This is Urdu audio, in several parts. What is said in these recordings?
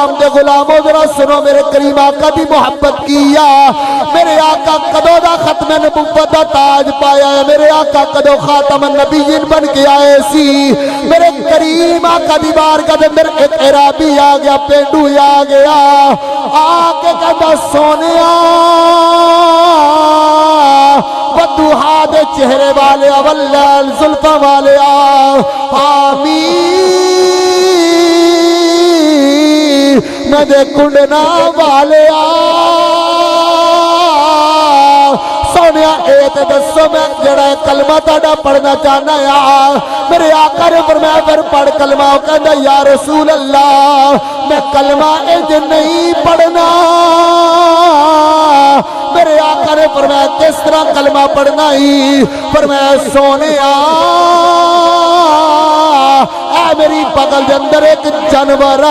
السلام دے غلاموں ذرا سنو میرے کریم آقا دی محبت کیا میرے آقا کدو دا ختم نبوت دا تاج پایا ہے میرے آقا کدو خاتم النبیین بن کے آئے سی میرے کریم آقا دی بارگاہ دے اندر ایک عرابی آ گیا پینڈو آ گیا آکے کہتا سونیا بدوہا دے چہرے والے واللیل زلفہ والے آمین میں دے کنڈنا والے سونیا ایت دسو میں جڑا کلمہ تاڑا پڑھنا چاہنا ہے میرے آقا نے فرمایا پھر پڑھ کلمہ کہنا یا رسول اللہ میں کلمہ ایج نہیں پڑھنا میرے آقا نے فرمایا کس طرح کلمہ پڑھنا ہی فرمایا سونیا اے میری بغل دے اندر ایک جانور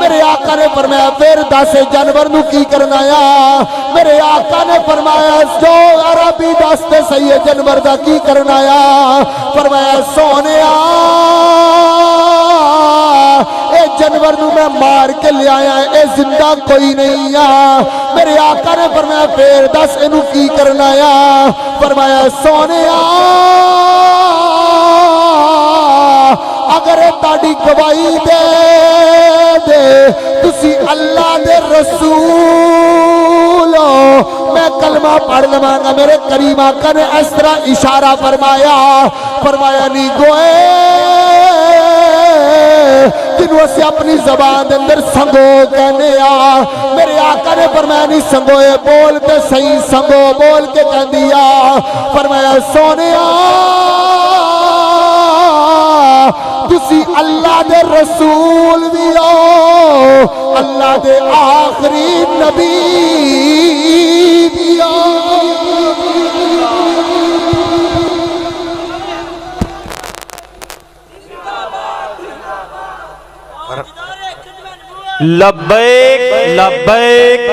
میرے آقا نے فرمایا پھر دس جانور نو کی کرنا یا میرے آقا نے فرمایا جو عربی دستے صحیح جانور دا کی کرنا یا فرمایا سونیا اے جانور نو میں مار کے لے آیا اے زندہ کوئی نہیں میرے آقا نے فرمایا پھر دس انو کی کرنا یا فرمایا سونیا اگر تاڑی گواہی دے تسی اللہ دے رسول میں کلمہ پڑھ لمانگا میرے کریم آقا نے اس طرح اشارہ فرمایا نہیں گوئے جنہوں سے اپنی زبان اندر سنگو کہنے میرے آقا نے فرمایا نہیں سنگوئے بول کے صحیح سنگو بول کے کہہ دیا فرمایا سونیا تسی اللہ دے رسول بھی ہو اللہ دے آخری نبی بھی ہو لبیک لبیک